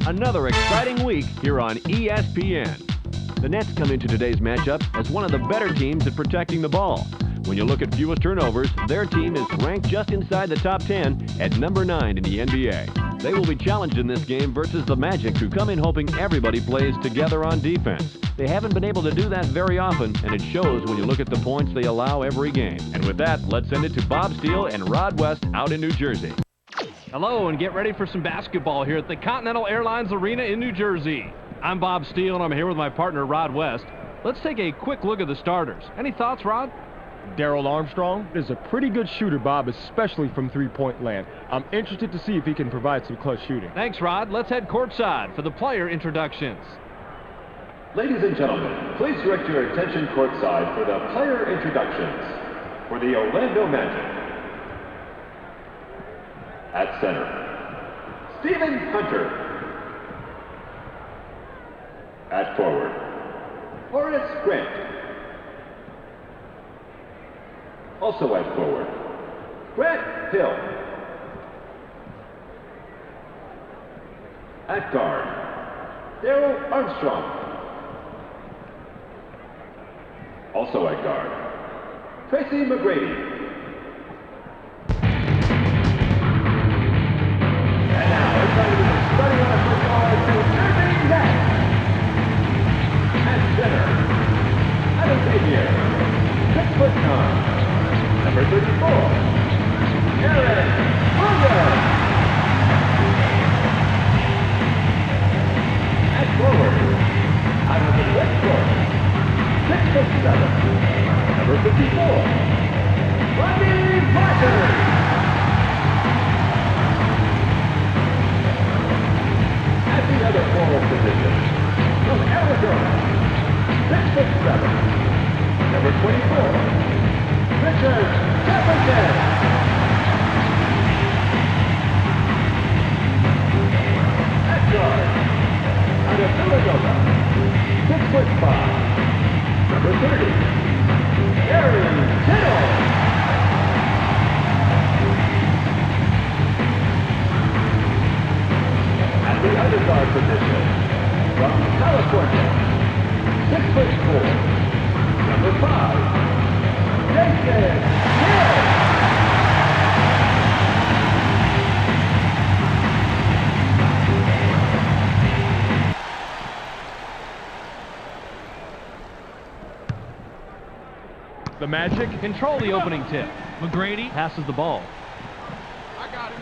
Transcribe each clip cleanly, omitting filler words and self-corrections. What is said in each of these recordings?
Another exciting week here on ESPN. The Nets come into today's matchup as one of the better teams at protecting the ball. When you look at fewest turnovers, their team is ranked just inside the top 10 at number 9 in the NBA. They will be challenged in this game versus the Magic, who come in hoping everybody plays together on defense. They haven't been able to do that very often, and it shows when you look at the points they allow every game. And with that, let's send it to Bob Steele and Rod West out in New Jersey. Hello, and get ready for some basketball here at the Continental Airlines Arena in New Jersey. I'm Bob Steele, and I'm here with my partner, Rod West. Let's take a quick look at the starters. Any thoughts, Rod? Darrell Armstrong is a pretty good shooter, Bob, especially from three-point land. I'm interested to see if he can provide some clutch shooting. Thanks, Rod. Let's head courtside for the player introductions. Ladies and gentlemen, please direct your attention courtside for the player introductions. For the Orlando Magic, at center, Stephen Hunter. At forward, Horace Grant. Also at forward, Grant Hill. At guard, Darrell Armstrong. Also at guard, Tracy McGrady. And now, everybody starting on the football to Jersey Nets. At center, Adam Xavier, 6'9". Number 34, Aaron Williams. At forward, out of the left court, 6'7", number 54, Rodney Parker. At the other forward position, from Arizona, 6'7", number 24. Richard Jefferson. At guard, out of Philadelphia, 6'5", number 30, Gary Kittle. At the other guard position, from California, 6'4", number 5. The Magic control the opening tip. McGrady passes the ball. I got him.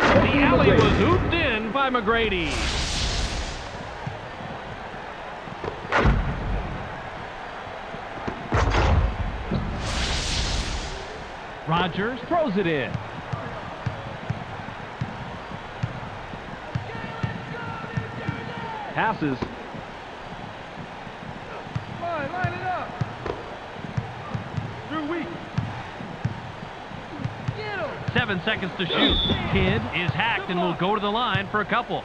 The alley was hooped in by McGrady. Rogers throws it in. Passes. Line it up. You're weak. 7 seconds to shoot. Kidd is hacked and will go to the line for a couple.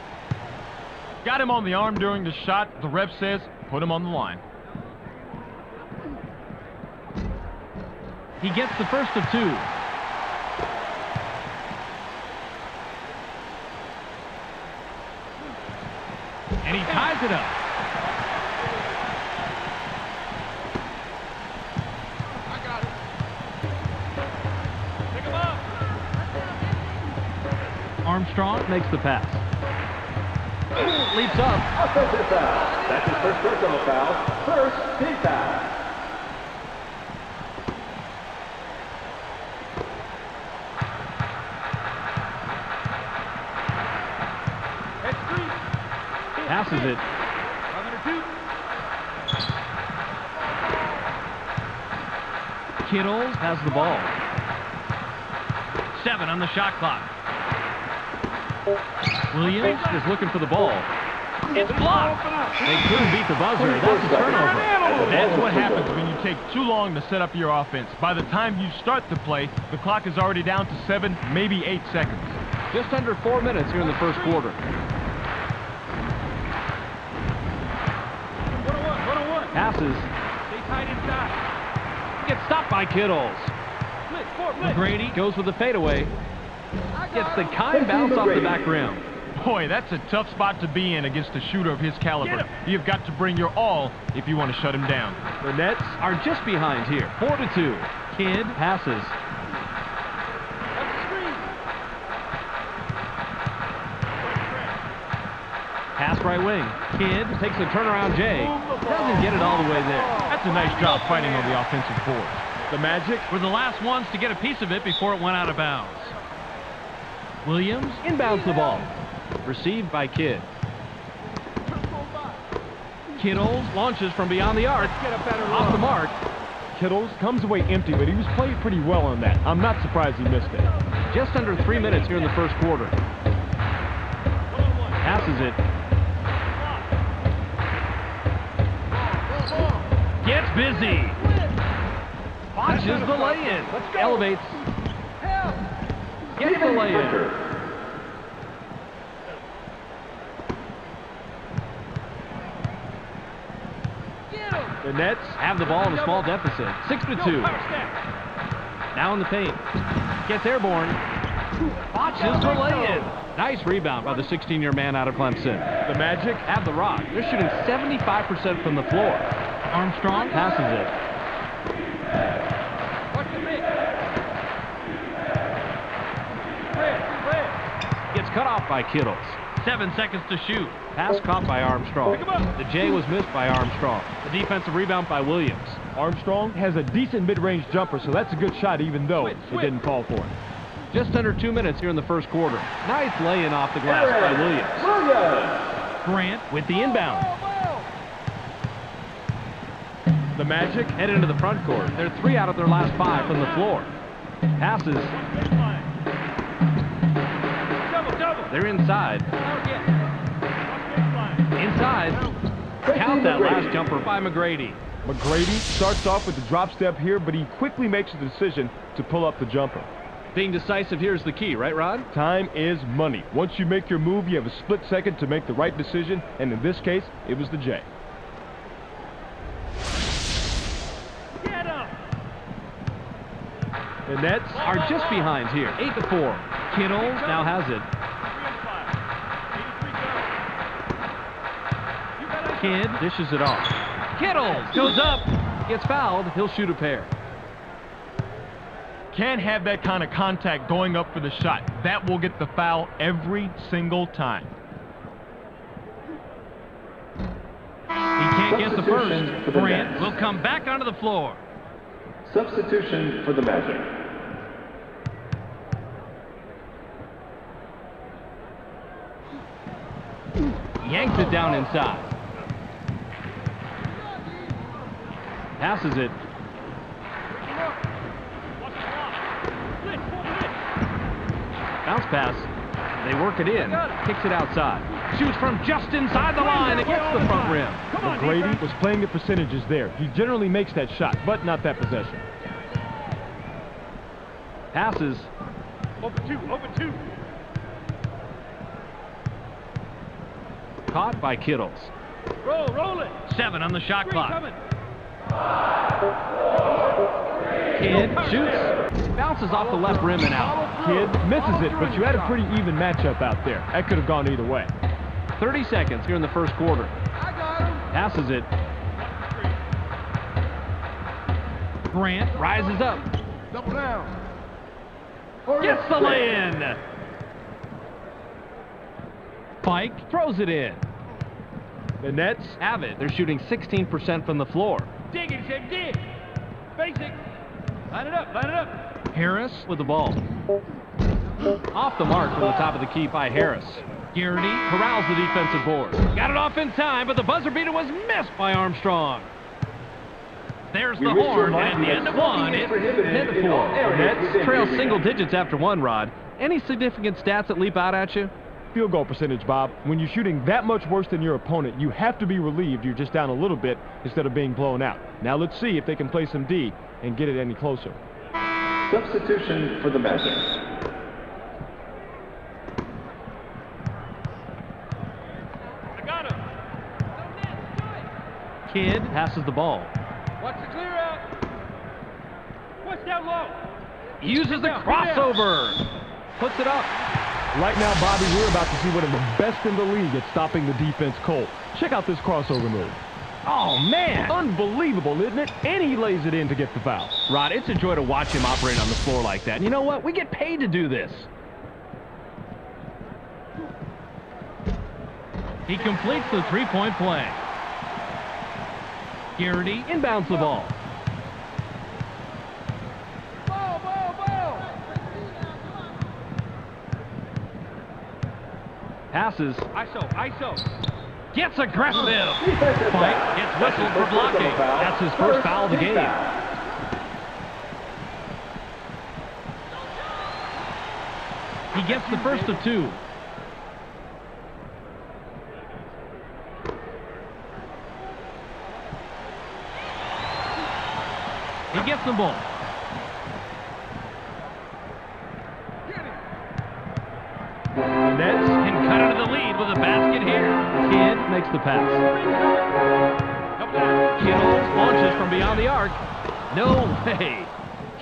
Got him on the arm during the shot. The ref says, put him on the line. He gets the first of 2. And he ties it up. I got it. Pick him up. Armstrong makes the pass. Leaps up. Offensive foul. That's his first personal foul. First team foul. Passes it. Kittle has the ball. 7 on the shot clock. Williams is looking for the ball. It's blocked. They couldn't beat the buzzer. That's a turnover. That's what happens when you take too long to set up your offense. By the time you start the play, the clock is already down to 7, maybe 8 seconds. Just under 4 minutes here in the first quarter. Passes. Stay tight inside. Gets stopped by Kittles. McGrady goes with the fadeaway. Gets the kind bounce off the back rim. Boy, that's a tough spot to be in against a shooter of his caliber. You've got to bring your all if you want to shut him down. The Nets are just behind here, 4-2. Kidd passes. Pass right wing. Kidd takes a turnaround J. Doesn't get it all the way there. That's a nice job fighting on the offensive board. The Magic We're the last ones to get a piece of it before it went out of bounds. Williams inbounds the ball. Received by Kidd. Kittles launches from beyond the arc. Off the mark. Kittles comes away empty, but he was playing pretty well on that. I'm not surprised he missed it. Just under 3 minutes here in the first quarter. Passes it. Gets busy. Botches the lay-in. Elevates. Gets the lay-in. The Nets have the ball in a small deficit. 6-2. Now in the paint. Gets airborne. Botches the lay-in. Nice rebound by the 16-year man out of Clemson. The Magic have the rock. They're shooting 75% from the floor. Armstrong passes it. Gets cut off by Kittles. 7 seconds to shoot. Pass caught by Armstrong. The J was missed by Armstrong. The defensive rebound by Williams. Armstrong has a decent mid-range jumper, so that's a good shot even though it didn't fall for him. Just under 2 minutes here in the first quarter. Nice lay-in off the glass by Williams. Grant with the inbound. The Magic head into the front court. They're 3 out of their last 5 from the floor. Passes. They're inside. Inside. Count that last jumper by McGrady. McGrady starts off with the drop step here, but he quickly makes a decision to pull up the jumper. Being decisive here is the key, right, Rod? Time is money. Once you make your move, you have a split second to make the right decision, and in this case, it was the J. Get him! The Nets are just behind here, 8-4. Kittles now has it. Kidd dishes it off. Kittles goes up, gets fouled, he'll shoot a pair. Can't have that kind of contact going up for the shot. That will get the foul every single time. He can't get the first. Grant will come back onto the floor. Substitution for the Magic. Yanks it down inside. Passes it. Bounce pass. They work it in. Kicks it outside. Shoots from just inside the line against the front rim. McGrady was playing the percentages there. He generally makes that shot, but not that possession. Passes. Open two. Caught by Kittles. Roll it. 7 on the shot clock. Kidd shoots. Bounces off the left rim and out. Kidd misses it, but you had a pretty even matchup out there. That could have gone either way. 30 seconds here in the first quarter. Passes it. Grant rises up. Double down. Gets the lay-in. Pike throws it in. The Nets have it. They're shooting 16% from the floor. Dig it, Sam, dig. Basic. Line it up. Harris with the ball. Off the mark from the top of the key by Harris. Garrity corrals the defensive board. Got it off in time, but the buzzer beater was missed by Armstrong. There's the horn, and at the end of one, it's 10-4. The Nets trail single digits after one, Rod. Any significant stats that leap out at you? Field goal percentage, Bob. When you're shooting that much worse than your opponent, you have to be relieved you're just down a little bit instead of being blown out. Now let's see if they can play some D and get it any closer. Substitution for the Magic. I got him. Kidd passes the ball. Watch the clear out. What's down low? Uses the crossover. Puts it up. Right now, Bobby, we're about to see one of the best in the league at stopping the defense cold. Check out this crossover move. Oh, man. Unbelievable, isn't it? And he lays it in to get the foul. Rod, it's a joy to watch him operate on the floor like that. And you know what? We get paid to do this. He completes the three-point play. Garrity inbounds the ball. Passes. ISO. Gets aggressive. Fight. Gets whistled for blocking. That's his first foul of the game. He gets the first of two. He gets them both. The Nets can cut into the lead with a basket here. Kidd makes the pass. Kittles launches from beyond the arc. No way.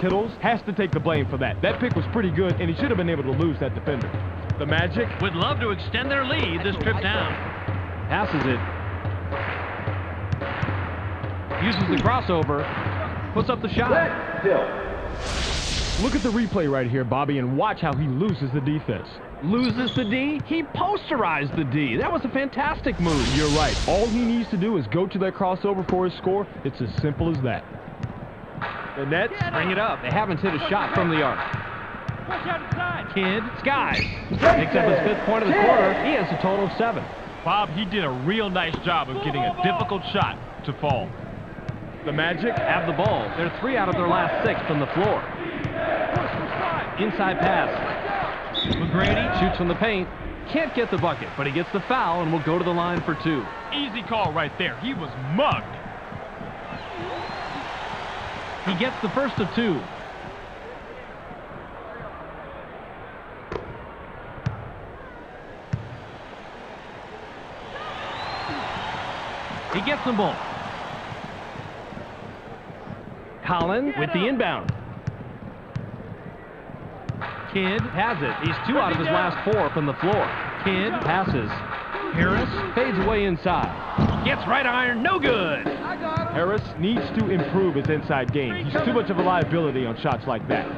Kittles has to take the blame for that. That pick was pretty good, and he should have been able to lose that defender. The Magic would love to extend their lead this trip down. Passes it. Uses the crossover. Puts up the shot. Look at the replay right here, Bobby, and watch how he loses the defense. Loses the D? He posterized the D. That was a fantastic move. You're right. All he needs to do is go to that crossover for his score. It's as simple as that. The Nets bring it up. They haven't hit a shot from the arc. Kidd skies. Picks up his fifth point of the quarter. He has a total of 7. Bob, he did a real nice job of getting a difficult shot to fall. The Magic have the ball. They're 3 out of their last 6 from the floor. Inside pass. McGrady shoots from the paint. Can't get the bucket, but he gets the foul and will go to the line for 2. Easy call right there. He was mugged. He gets the first of 2. He gets them both. Collins with the inbound. Kidd has it. He's 2 out of his last 4 from the floor. Kidd passes. Harris fades away inside. Gets right iron, no good. Harris needs to improve his inside game. He's too much of a liability on shots like that.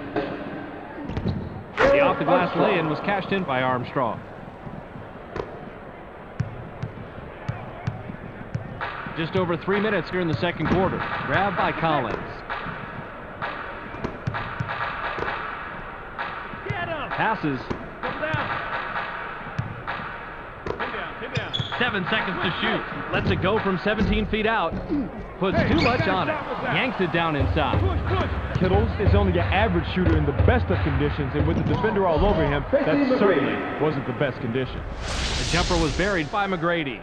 The off-the-glass lay-in was cashed in by Armstrong. Just over 3 minutes here in the second quarter. Grabbed by Collins. Passes. 7 seconds to shoot. Lets it go from 17 feet out. Puts too much on it. Yanks it down inside. Kittles is only an average shooter in the best of conditions, and with the defender all over him, that certainly wasn't the best condition. The jumper was buried by McGrady.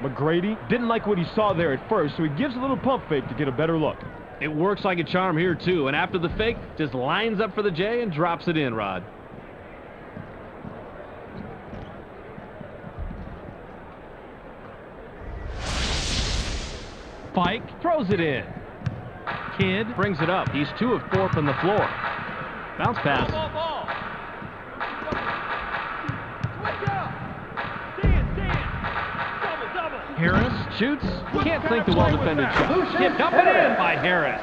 McGrady didn't like what he saw there at first, so he gives a little pump fake to get a better look. It works like a charm here, too, and after the fake, just lines up for the J and drops it in, Rod. Fike throws it in. Kidd brings it up. He's 2 of 4 from the floor. Bounce pass. Harris shoots. Can't sink the well-defended shot. Tipped up and in by Harris.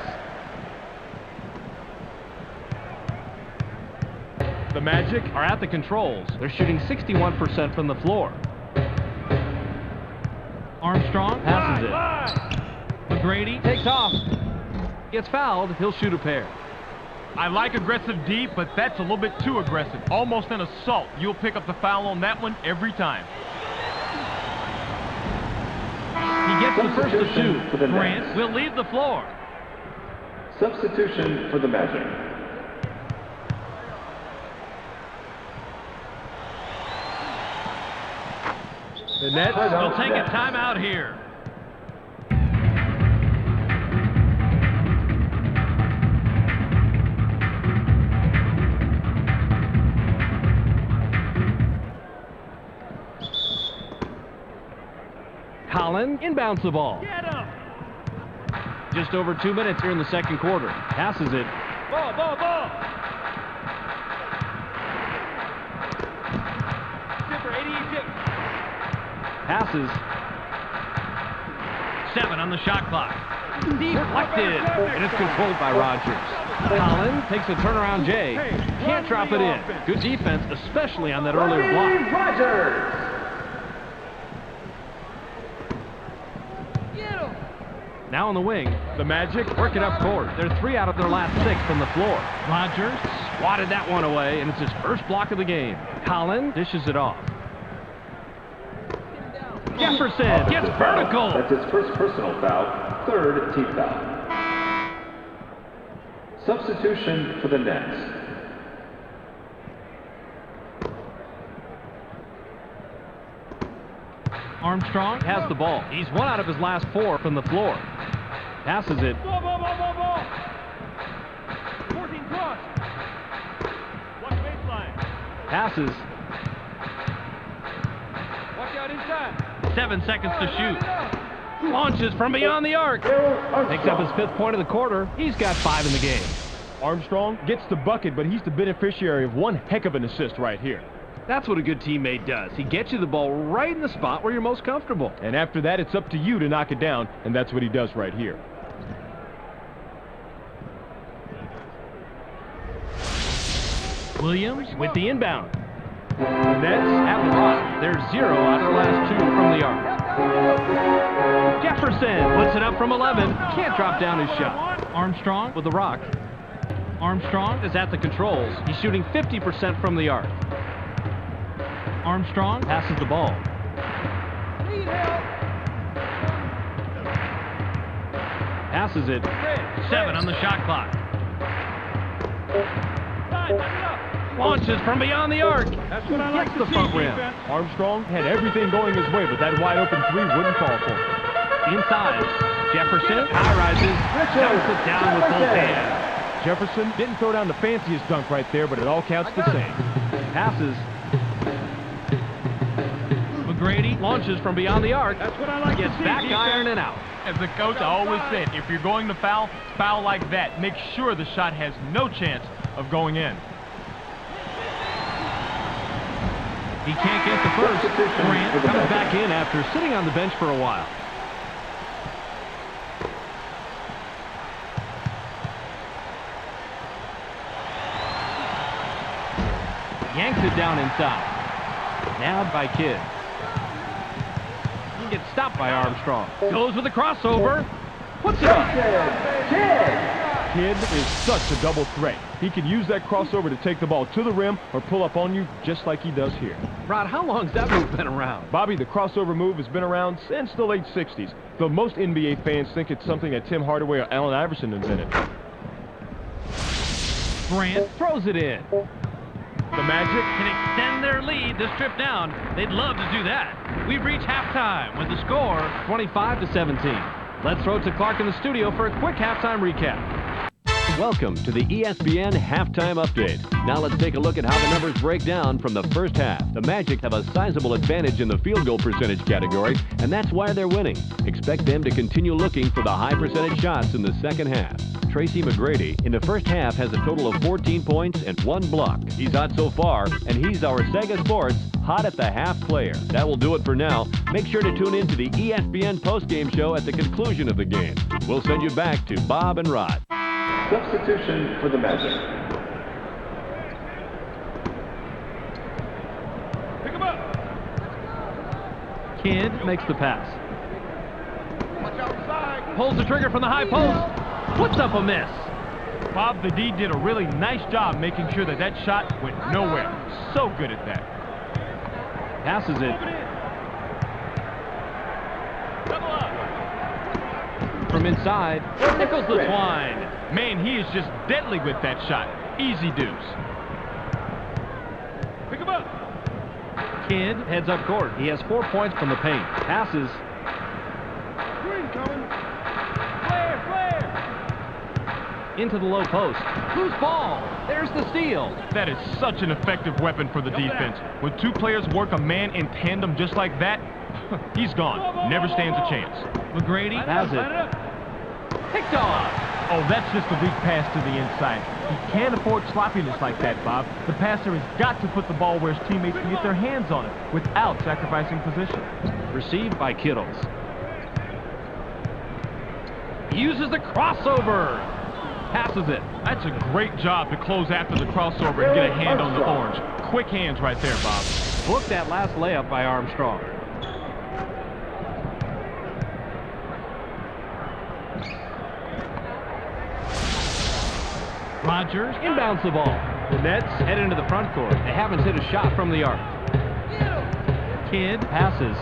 The Magic are at the controls. They're shooting 61% from the floor. Armstrong passes it. McGrady takes off. Gets fouled. He'll shoot a pair. I like aggressive D, but that's a little bit too aggressive. Almost an assault. You'll pick up the foul on that one every time. He gets the first of 2. Grant will leave the floor. Substitution for the Magic. The Nets will take a timeout here. Collins inbounds the ball. Just over 2 minutes here in the second quarter. Passes it. Ball. Passes. 7 on the shot clock. Deflected, and it's controlled by Rogers. Collins takes a turnaround J. Can't drop it in. Good defense, especially on that earlier block. Rogers. Now on the wing, the Magic work it up court. They're 3 out of their last 6 from the floor. Rogers swatted that one away, and it's his first block of the game. Collins dishes it off. Jefferson gets vertical. That's his first personal foul, third team foul. Substitution for the Nets. Armstrong has the ball. He's 1 out of his last 4 from the floor. Passes it. Ball. 14 cross. Watch baseline. Passes. Watch out inside. 7 seconds to shoot. Launches from beyond the arc. Picks up his 5th point of the quarter. He's got 5 in the game. Armstrong gets the bucket, but he's the beneficiary of one heck of an assist right here. That's what a good teammate does. He gets you the ball right in the spot where you're most comfortable. And after that, it's up to you to knock it down, and that's what he does right here. Williams with the inbound. The Nets have the ball. They're 0 out of their last 2 from the arc. Jefferson puts it up from 11. Can't drop down his shot. Armstrong with the rock. Armstrong is at the controls. He's shooting 50% from the arc. Armstrong passes the ball. Passes it. 7 on the shot clock. Launches from beyond the arc. That's what I like Gets to the see, front rim. defense. Armstrong had everything going his way, but that wide open 3 wouldn't fall for him. Inside. Jefferson high rises. Dunks it down with both hands. Jefferson didn't throw down the fanciest dunk right there, but it all counts the same. Passes. McGrady launches from beyond the arc. That's what I like Gets to see, back defense. iron and out. As a coach, I always said, if you're going to foul, foul like that. Make sure the shot has no chance of going in. He can't get the first. Grant comes back in after sitting on the bench for a while. Yanks it down inside. Nabbed by Kidd. He gets stopped by Armstrong. Goes with a crossover. Puts it up. Kidd is such a double threat. He can use that crossover to take the ball to the rim or pull up on you just like he does here. Rod, how long has that move been around? Bobby, the crossover move has been around since the late 60s, though most NBA fans think it's something that Tim Hardaway or Allen Iverson invented. Grant throws it in. The Magic Can extend their lead this trip down. They'd love to do that. We've reached halftime with the score 25-17. Let's throw it to Clark in the studio for a quick halftime recap. Welcome to the ESPN Halftime Update. Now let's take a look at how the numbers break down from the first half. The Magic have a sizable advantage in the field goal percentage category, and that's why they're winning. Expect them to continue looking for the high percentage shots in the second half. Tracy McGrady in the first half has a total of 14 points and 1 block. He's hot so far, and he's our Sega Sports Hot at the Half player. That will do it for now. Make sure to tune in to the ESPN postgame show at the conclusion of the game. We'll send you back to Bob and Rod. Substitution for the Magic. Pick him up. Kidd makes the pass. Watch outside. Pulls the trigger from the high post. Puts up a miss. Bob, the D did a really nice job making sure that that shot went nowhere. So good at that. Passes it. Double up. From inside. Nichols the twine. Man, he is just deadly with that shot. Easy deuce. Pick him up. Kidd heads up court. He has 4 points from the paint. Passes. Green coming. Flare. Into the low post. Loose ball. There's the steal. That is such an effective weapon for the defense. When 2 players work a man in tandem just like that, he's gone. Never stands a chance. McGrady has Line it it. up. Picked off. Oh, that's just a weak pass to the inside. He can't afford sloppiness like that, Bob. The passer has got to put the ball where his teammates can get their hands on it without sacrificing position. Received by Kittles. He uses the crossover. Passes it. That's a great job to close after the crossover and get a hand on the orange. Quick hands right there, Bob. Booked that last layup by Armstrong. Rogers inbounds the ball. The Nets head into the front court. They haven't hit a shot from the arc. Kidd passes.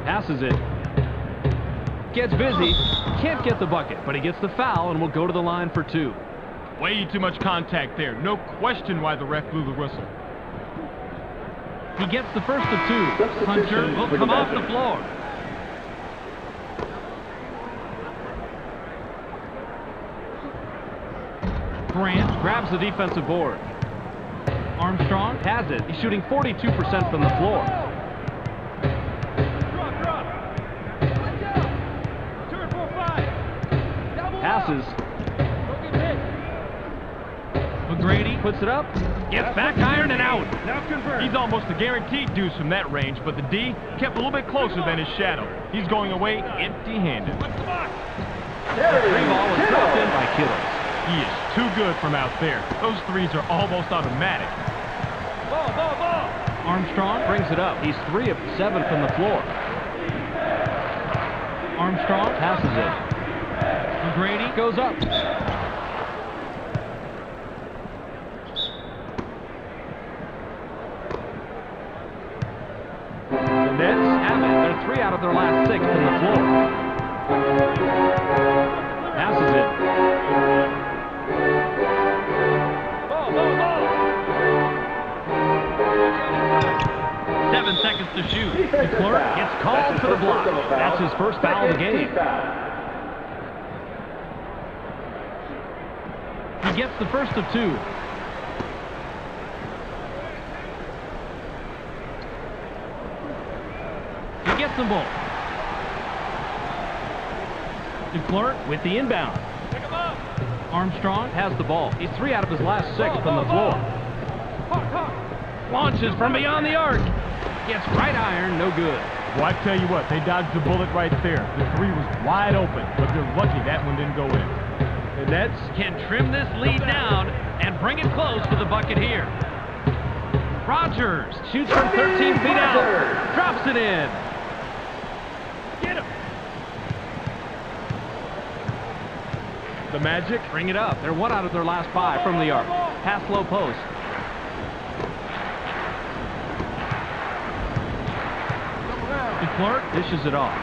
Passes it. Gets busy. Can't get the bucket, but he gets the foul and will go to the line for 2. Way too much contact there. No question why the ref blew the whistle. He gets the first of 2. Hunter will come off the floor. Grant grabs the defensive board. Armstrong has it. He's shooting 42% from the floor. Drop. 2 or 4, 5. Double Passes. Don't get hit. McGrady puts it up. Gets back iron and out. Now convert. He's almost a guaranteed deuce from that range, but the D kept a little bit closer than his shadow. He's going away empty-handed. What's the box? Three ball was dropped in by Kittles. He is too good from out there. Those threes are almost automatic. Ball. Armstrong brings it up. He's 3 of 7 from the floor. Armstrong passes it. McGrady goes up. The Nets have it. They're 3 out of their last 6 from the floor. Passes it. Ball. 7 seconds to shoot. DeClerc gets called for the block. That's his first foul of the game. He gets the first of 2. He gets them both. DeClerc with the inbound. Pick him up. Armstrong has the ball. He's 3 out of his last 6 from the floor. Launches from beyond the arc. Gets right iron, no good. Well, I tell you what, they dodged the bullet right there. The 3 was wide open, but they're lucky that one didn't go in. The Nets can trim this lead down and bring it close to the bucket here. Rogers shoots from 13 feet out. Drops it in. Get him. The Magic bring it up. They're 1 out of their last 5 from the arc. Pass low post. DeClerc dishes it off.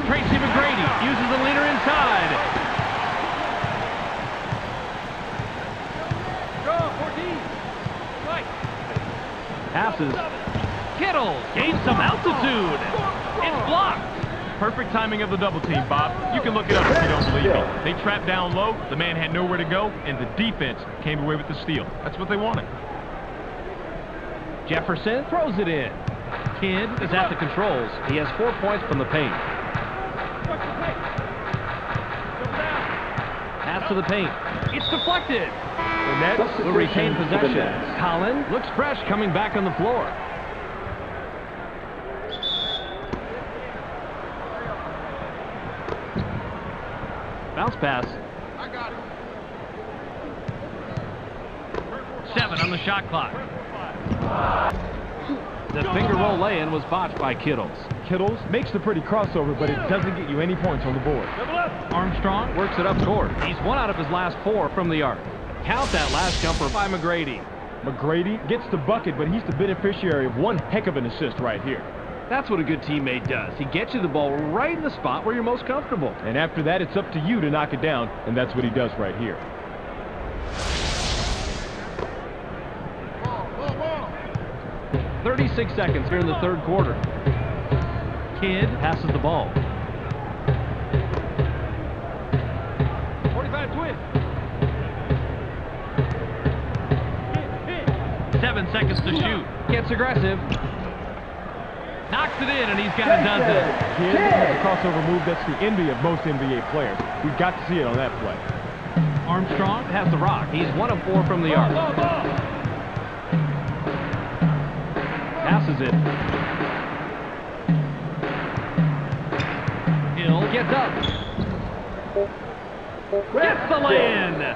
Tracy McGrady uses the leader inside. Draw, 14. Right. Passes. Kittles gains some altitude. It's blocked. Perfect timing of the double team, Bob. You can look it up if you don't believe me. They trapped down low, the man had nowhere to go, and the defense came away with the steal. That's what they wanted. Jefferson throws it in. Kidd is at the controls. He has 4 points from the paint. Pass to the paint. It's deflected. The Nets will retain possession. Collin looks fresh coming back on the floor. Bounce pass. I got it. 7 on the shot clock. The finger roll lay-in was botched by Kittles. Kittles makes the pretty crossover, but it doesn't get you any points on the board. Double up. Armstrong works it up court. He's 1 out of his last 4 from the arc. Count that last jumper by McGrady. McGrady gets the bucket, but he's the beneficiary of one heck of an assist right here. That's what a good teammate does. He gets you the ball right in the spot where you're most comfortable. And after that, it's up to you to knock it down, and that's what he does right here. Ball. 36 seconds here in the third quarter. Kidd passes the ball. 45 twin. 7 seconds to shoot. Gets aggressive. Knocks it in, and he's got a dozen. Kid has a crossover move that's the envy of most NBA players. We've got to see it on that play. Armstrong has the rock. He's 1 of 4 from the arc. Passes it. Hill gets up. Gets the lay-in.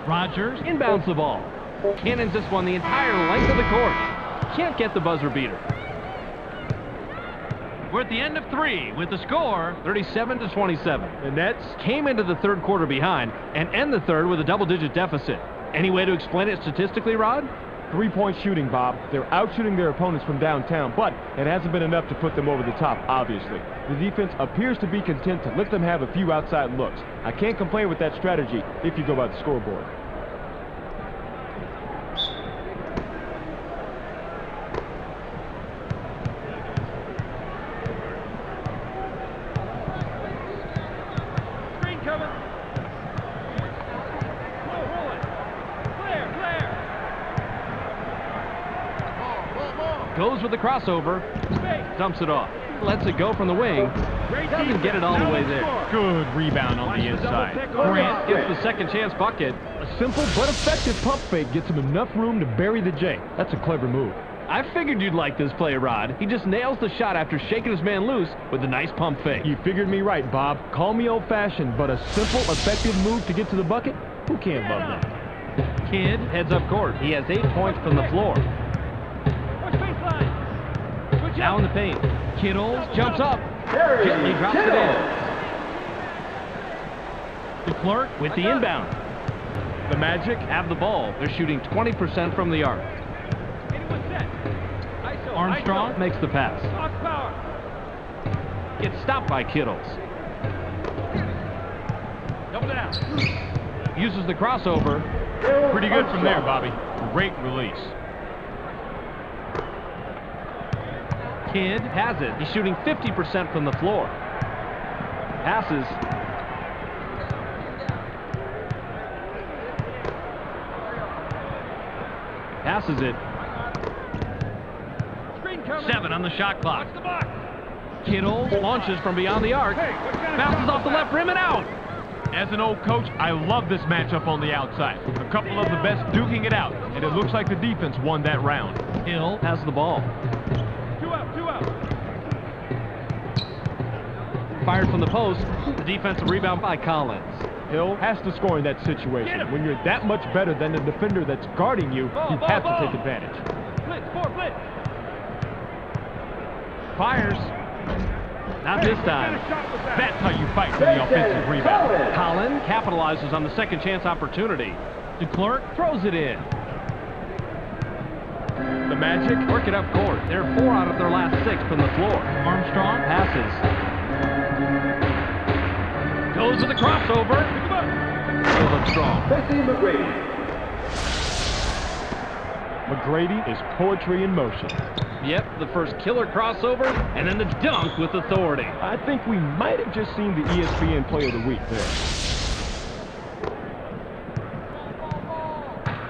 Rogers inbounds the ball. Cannons this one the entire length of the court. Can't get the buzzer beater. We're at the end of 3 with the score 37-27. The Nets Came into the third quarter behind and end the third with a double-digit deficit. Any way to explain it statistically, Rod? three-point shooting, Bob. They're out-shooting their opponents from downtown, but it hasn't been enough to put them over the top, obviously. The defense appears to be content to let them have a few outside looks. I can't complain with that strategy if you go by the scoreboard. Screen coming. Roll it. Clear. Goes with the crossover. Dumps it off. Lets it go from the wing. Doesn't get it all the way there. Good rebound on the inside. Grant gets the second chance bucket. A simple but effective pump fake gets him enough room to bury the J. That's a clever move. I figured you'd like this play, Rod. He just nails the shot after shaking his man loose with a nice pump fake. You figured me right, Bob. Call me old-fashioned, but a simple, effective move to get to the bucket? Who can't love that? Kidd heads up court. He has 8 points from the floor. Push baseline. Now in the paint. Kittles jumps up. Gently drops it in. The Clerk with the inbound. The Magic Have the ball. They're shooting 20% from the arc. Anyone set. ISO. Armstrong makes the pass. Box power. Gets stopped by Kittles. Double down. Uses the crossover. Pretty good from there, Bobby. Great release. Kidd has it. He's shooting 50% from the floor. Passes. Passes it. Screen coming. 7 on the shot clock. Watch the box. Kittles launches from beyond the arc. Bounces off the left rim and out. As an old coach, I love this matchup on the outside. A couple of the best duking it out, and it looks like the defense won that round. Hill has the ball. 2 out. Fired from the post. The defensive rebound by Collins. Hill has to score in that situation. When you're that much better than the defender that's guarding you, you have to take advantage. Blitz. Blitz. Fires. Not this time. That's how you fight for the offensive rebound. Collins capitalizes on the second chance opportunity. DeClerc throws it in. The Magic Work it up court. They're 4 out of their last 6 from the floor. Armstrong passes. Goes with the crossover. Goes up strong. McGrady is poetry in motion. Yep, the first killer crossover, and then the dunk with authority. I think we might have just seen the ESPN Player of the Week there.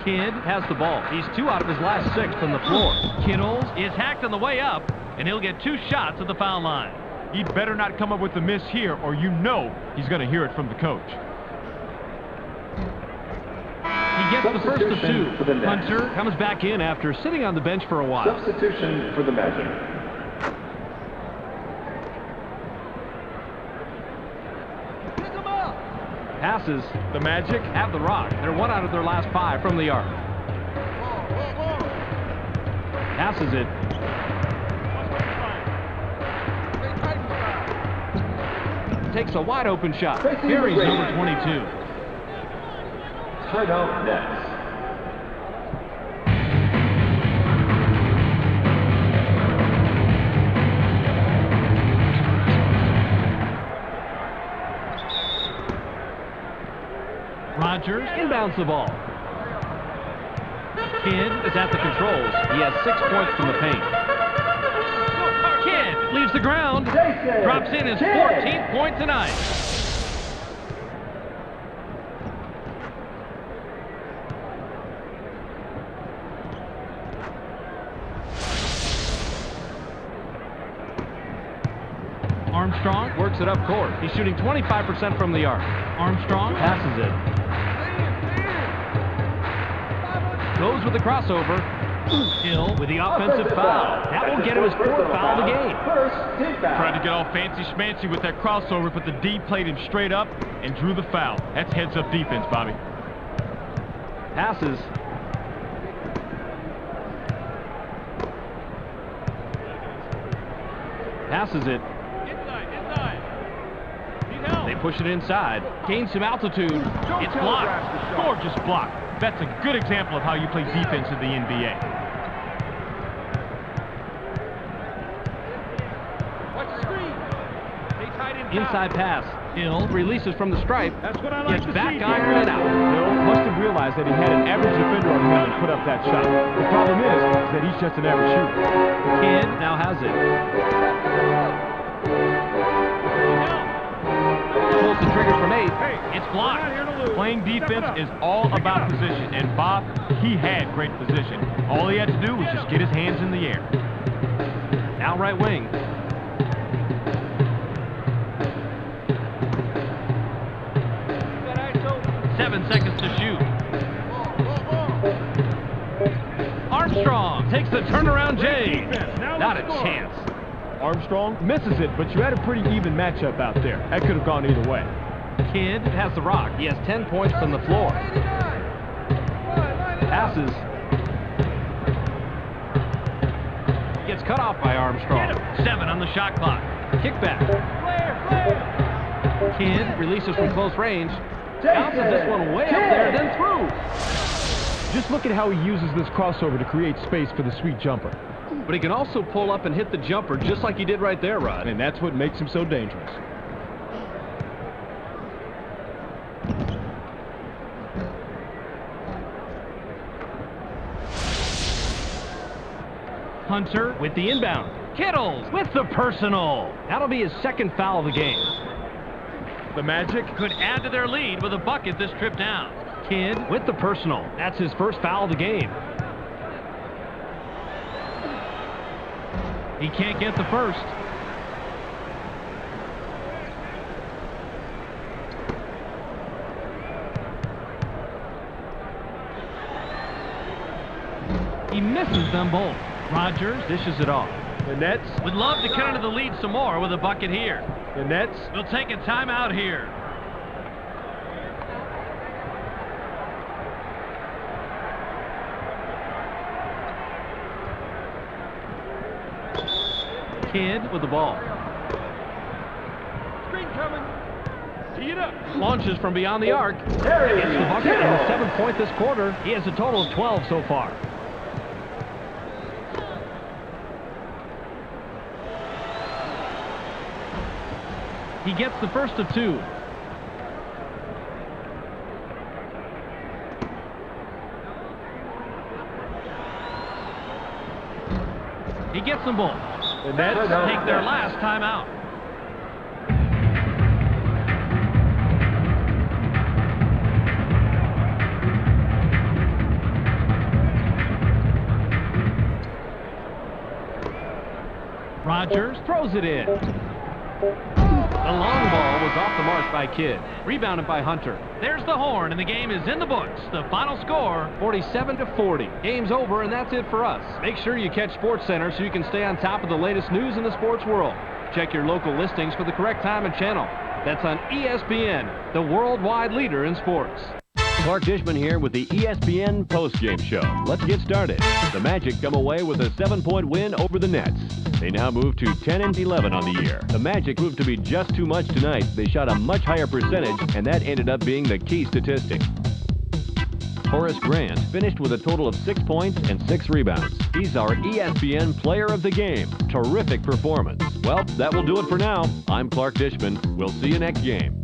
Kidd has the ball. He's 2 out of his last 6 from the floor. Kittles is hacked on the way up, and he'll get 2 shots at the foul line. He'd better not come up with a miss here, or you know he's going to hear it from the coach. He gets the first of 2. Hunter comes back in after sitting on the bench for a while. Substitution for the Magic. Passes. The Magic Have the rock. They're 1 out of their last 5 from the arc. Passes it. Takes a wide open shot. Here he's number 22. Timeout Nets. Rogers inbounds the ball. Kidd is at the controls. He has 6 points from the paint. Kidd leaves the ground. Drops in his 14th point tonight. Armstrong works it up court. He's shooting 25% from the arc. Armstrong passes it. Goes with the crossover. Hill with the offensive foul. That will get him his fourth foul of the game. Tried to get all fancy schmancy with that crossover, but the D played him straight up and drew the foul. That's heads-up defense, Bobby. Passes. Passes it. Inside. Need help. They push it inside. Gains some altitude. It's blocked. Gorgeous block. That's a good example of how you play defense in the NBA. Watch the screen. Stay tight Inside pass. Hill releases from the stripe. That's what I like Gets to back see. iron and out. Hill must have realized that he had an average defender on him and put up that shot. The problem is that he's just an average shooter. Kidd now has it. Pulls the trigger from 8. It's blocked. Playing defense is all about position, and Bob, he had great position. All he had to do was just get his hands in the air. Now right wing. ISO. 7 seconds to shoot. Armstrong takes the turnaround J. Not a chance. Armstrong misses it, but you had a pretty even matchup out there. That could have gone either way. Kidd has the rock. He has 10 points from the floor. Passes. Gets cut off by Armstrong. 7 on the shot clock. Kickback. Kidd releases from close range. Bounces this one way up there, then through. Just look at how he uses this crossover to create space for the sweet jumper. But he can also pull up and hit the jumper just like he did right there, Rod. And that's what makes him so dangerous. Hunter with the inbound. Kittles with the personal. That'll be his second foul of the game. The Magic Could add to their lead with a bucket this trip down. Kidd with the personal. That's his first foul of the game. He can't get the first. He misses them both. Rogers dishes it off. The Nets, Would love to cut into the lead some more with a bucket here. the Nets, We'll take a timeout here. Kidd with the ball. Screen coming. Tee it up. Launches from beyond the arc. Gets the bucket and his 7th point this quarter. He has a total of 12 so far. He gets the first of 2. He gets them both. the Nets, Take their last timeout. Rogers throws it in. The long ball was off the mark by Kidd. Rebounded by Hunter. There's the horn, and the game is in the books. The final score, 47-40. Game's over, and that's it for us. Make sure you catch SportsCenter so you can stay on top of the latest news in the sports world. Check your local listings for the correct time and channel. That's on ESPN, the worldwide leader in sports. Clark Dishman here with the ESPN postgame show. Let's get started. The Magic come away with a 7-point win over the Nets. They now move to 10-11 on the year. The Magic proved to be just too much tonight. They shot a much higher percentage, and that ended up being the key statistic. Horace Grant finished with a total of 6 points and 6 rebounds. He's our ESPN Player of the Game. Terrific performance. Well, that will do it for now. I'm Clark Dishman. We'll see you next game.